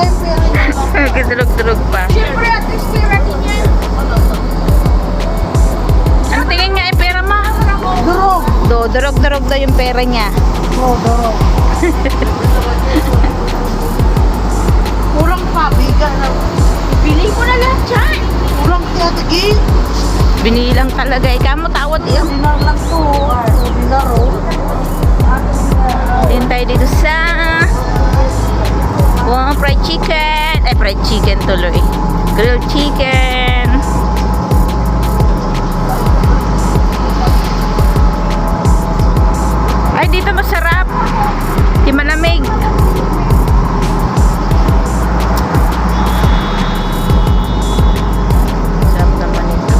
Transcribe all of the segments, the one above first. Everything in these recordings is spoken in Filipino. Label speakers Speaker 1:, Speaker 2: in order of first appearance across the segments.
Speaker 1: yung pera niya.
Speaker 2: Kadurog-durog pa.
Speaker 1: Siyempre, at least pera din yan.
Speaker 2: Ano tingin nga yung pera mo?
Speaker 1: Durog.
Speaker 2: Durog-durog daw yung pera niya.
Speaker 1: Oo, durog. Kurang pa, bigan na. Pili mo na lahat dyan. Kurang kaya tigil.
Speaker 2: Binilang talaga. Ikaw mo tawad yun.
Speaker 1: Dinar lang to. Dinar o.
Speaker 2: Din tayo dito sa fried chicken. Ay, fried chicken tuloy. Grilled chicken. Ay, dito masarap. Di malamig. Sarap naman ito.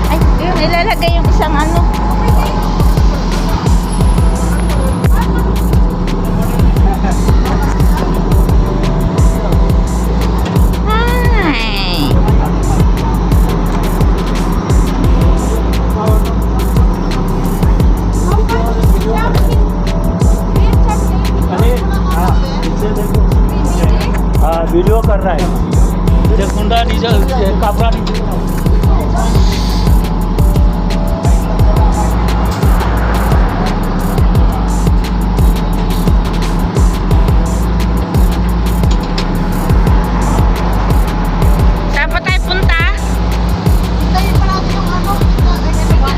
Speaker 2: Ay, yun, ilalagay yung isang ano. Hi.
Speaker 3: Video कर रहा है ये कुंडा नीचे कपड़ा नीचे
Speaker 2: Saan pa tayo punta?
Speaker 1: Hintayin pa natin yung ano. Ano ba?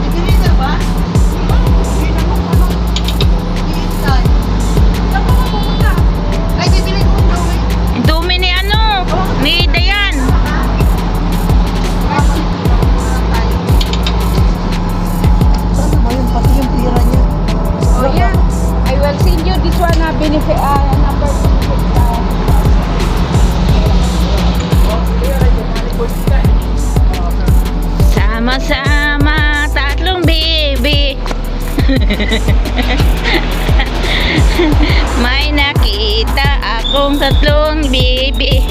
Speaker 1: Ibinita ba? Hindi na mo ano. Hintay. Saan pa mapupunta? Ay, bibili mo daw eh.
Speaker 2: Yung dumi ni ano? Ni Dayan.
Speaker 1: Saan ba yun? Pati yung pira niya.
Speaker 4: Oh yeah, I will send you this one benefit number benefit.
Speaker 2: Sama-sama tatlong baby. May nakita akong tatlong baby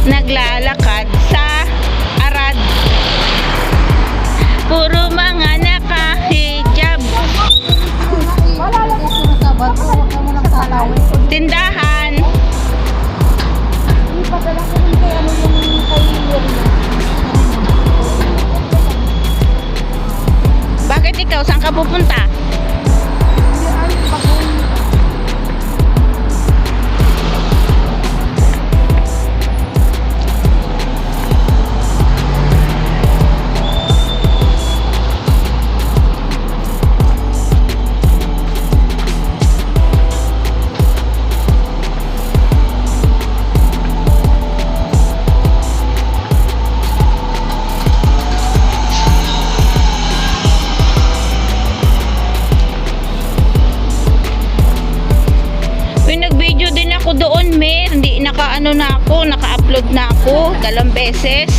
Speaker 2: naglalakad sa Arad. Puro mga naka-hijab.
Speaker 1: Malalagay ko na sabat. Huwag ka mo ng talawin.
Speaker 2: Tindahan.
Speaker 4: Ipadala ko rin kay ano yung kay Lorna.
Speaker 2: Bakit ikaw? Saan ka pupunta?
Speaker 4: Hindi ay pag-uwi.
Speaker 2: Nag-video din ako doon, Mer. Hindi naka-ano na ako, naka-upload na ako 2 beses.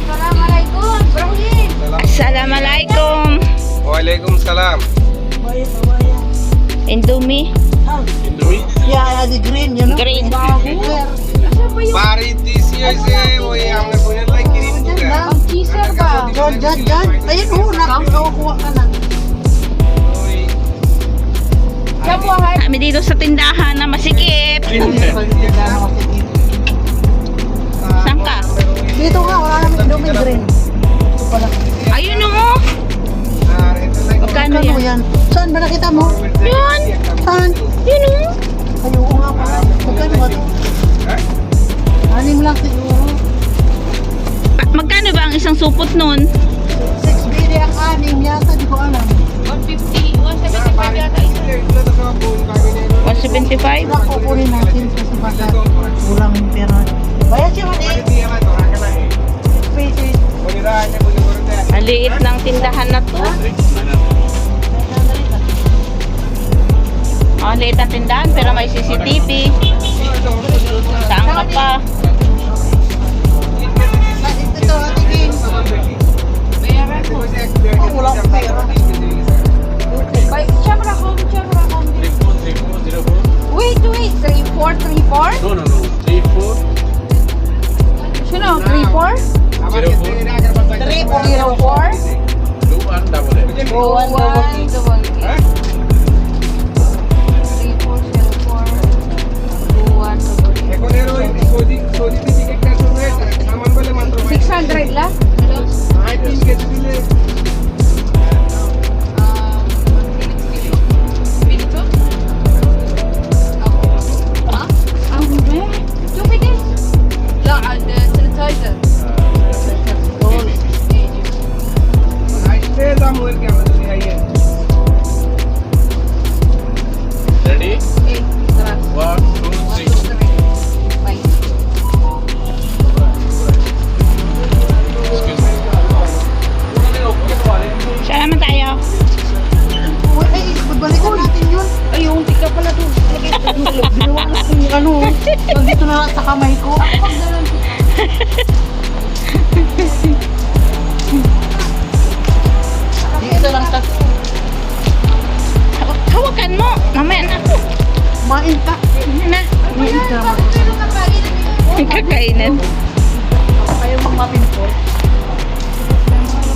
Speaker 1: Assalamualaikum, Ibrahim.
Speaker 2: Assalamualaikum.
Speaker 5: Waalaikumsalam.
Speaker 2: Indomie.
Speaker 1: Yeah, the green, you know.
Speaker 2: Green.
Speaker 5: बारिश this year से वही हमने Pune like cream दूंगा
Speaker 4: Ang cheeser ba?
Speaker 1: Dyan. Ayun, nakakuha ka na.
Speaker 4: Siya po hay.
Speaker 2: Kami dito sa tindahan na masikip. Saan ka?
Speaker 1: Dito nga, wala namin Indomie green. Ito pala.
Speaker 2: Ayun o. Magkano
Speaker 1: Ano
Speaker 2: yan?
Speaker 1: yan? Saan ba nakita mo?
Speaker 2: Yun.
Speaker 1: Saan?
Speaker 2: Yun o.
Speaker 1: Ayoko nga pala. Magkano ba ito? Anim lang siguro.
Speaker 2: Magkano ba ang isang supot nun?
Speaker 1: 6 bili ang anim yata, di ko alam.
Speaker 4: 150, 175 yata isa.
Speaker 2: 175?
Speaker 1: Wala kukunin natin kasi baka kulang yung pera. Bayad siya man eh. 6 pesos.
Speaker 2: Maliit ng tindahan na to. Ang liit ng tindahan pero may CCTV. Saan ka pa?
Speaker 1: Ito, tingin. Oh, wala akong pera.
Speaker 4: Bay, camera home. Wait. 3434?
Speaker 5: No. 34.
Speaker 4: Sino? 34? 3404?
Speaker 5: 2188.
Speaker 4: 600 lang?
Speaker 5: Ready? 1, 2, 3.
Speaker 2: Saan naman tayo?
Speaker 1: Ay, magbalikan natin yun.
Speaker 4: Ay, yung tika pala doon.
Speaker 1: Ginawa na kung ano. Nandito na lang sa kamay ko. Dito lang sa
Speaker 2: Hawakan mo. Mamaya na ako.
Speaker 1: kumain ka.
Speaker 2: Na.
Speaker 1: Kumain ka.
Speaker 2: Kakainan.
Speaker 1: Ayaw mong mapinpo.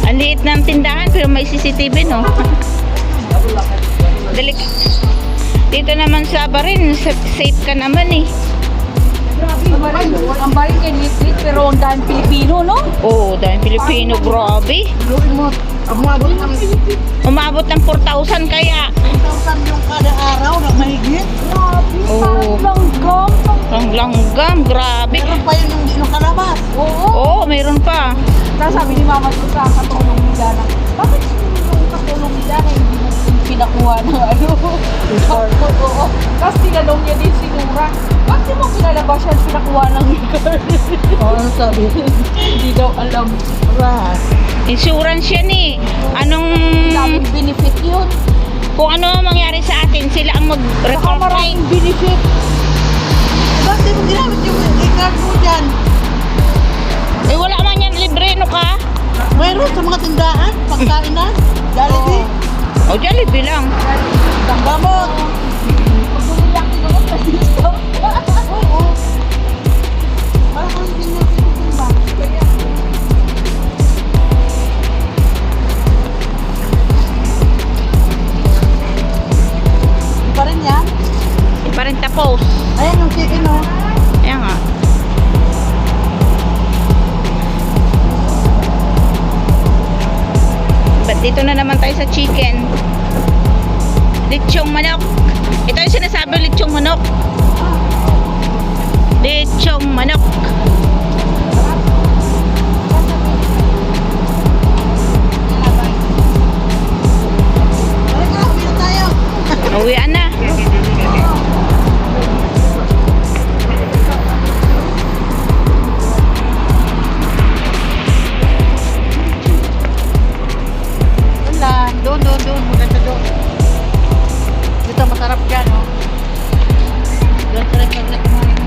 Speaker 2: Ang liit ng tindahan pero may CCTV, no? Dali. Dito naman sa Barin, safe ka naman eh.
Speaker 4: Ang barin kay Litlit, pero ang dahil Pilipino, no?
Speaker 2: Oo, dahil Pilipino, grabe.
Speaker 1: Gawin mo. Umabot ng
Speaker 2: Umabot ng 4,000 kaya.
Speaker 1: 1,000 yung kada araw na mahigit.
Speaker 2: Oo.
Speaker 4: Langgam.
Speaker 2: Ang langgam, grabe.
Speaker 1: Meron pa yun yung di nakalabas.
Speaker 4: Oo.
Speaker 2: Oo, meron pa.
Speaker 4: Tapos sabi ni Mama ko sa katulong nila na, bakit yung katulong nila na hindi mo pinakuha ng ano? Oo. Tapos tinanong niya din si Nura, bakit mo pinalabas yan pinakuha ng liquor?
Speaker 1: Oo, ano sabi?
Speaker 4: Hindi daw alam.
Speaker 1: Right.
Speaker 2: Insurance yan eh. Anong,
Speaker 4: Daming benefit yun.
Speaker 2: kung ano ang mangyari sa atin, sila ang
Speaker 4: Saka
Speaker 2: mag-report claim.
Speaker 4: maraming benefit.
Speaker 1: Bakit mo ginamit yung e-card mo dyan?
Speaker 2: Eh, wala man yan, libre, no ka?
Speaker 1: Mayroon sa mga tindahan, pagkainan, Jollibee,
Speaker 2: O, Jollibee lang.
Speaker 1: gamot.
Speaker 4: Pagbunin lang ko naman sa discount.
Speaker 1: Oo. Parang kung hindi nyo tinutumbang. Pa rin yan?
Speaker 2: Di pa rin tapos.
Speaker 1: Ayan yung chicken, oh.
Speaker 2: Ayan nga. But dito na naman tayo sa chicken. Lechong manok. Ito yung sinasabi, lechong manok. Lechong manok.
Speaker 1: Ay, uwi na tayo.
Speaker 2: Uwian na.
Speaker 1: Wala. Doon. Maganda doon. Dito masarap dyan, oh. Doon sa rin kumain.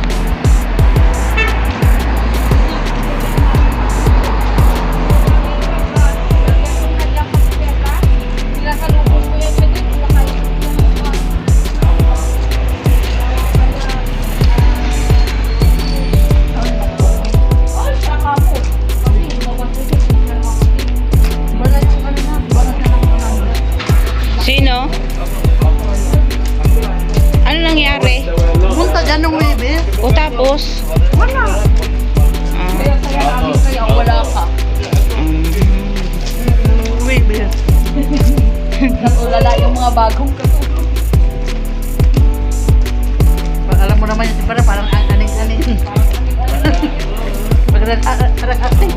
Speaker 2: Sino? Ano nangyari?
Speaker 1: Punta dyan ng Webe.
Speaker 2: O tapos?
Speaker 1: Wala.
Speaker 2: Ah,
Speaker 4: Kaya wala ka.
Speaker 1: Webe.
Speaker 4: Natulala yung mga bagong katulong.
Speaker 1: Alam mo naman yung parang aning-aning. Parang acting.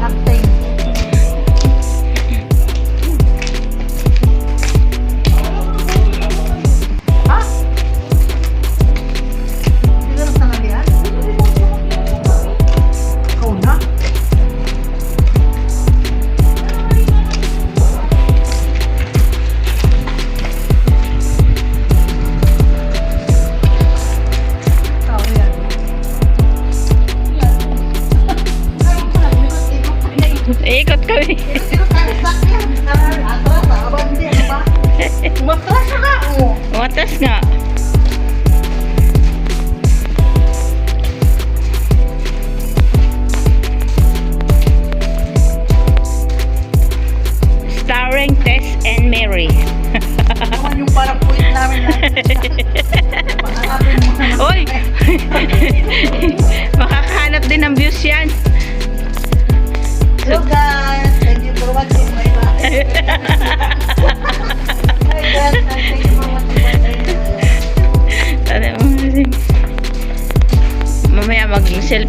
Speaker 1: Ha? Hindi ka nang tanalian? Ikaw na?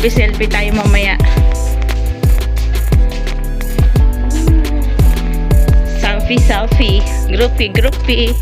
Speaker 2: Selfie tayo mamaya. Selfie. Groupie.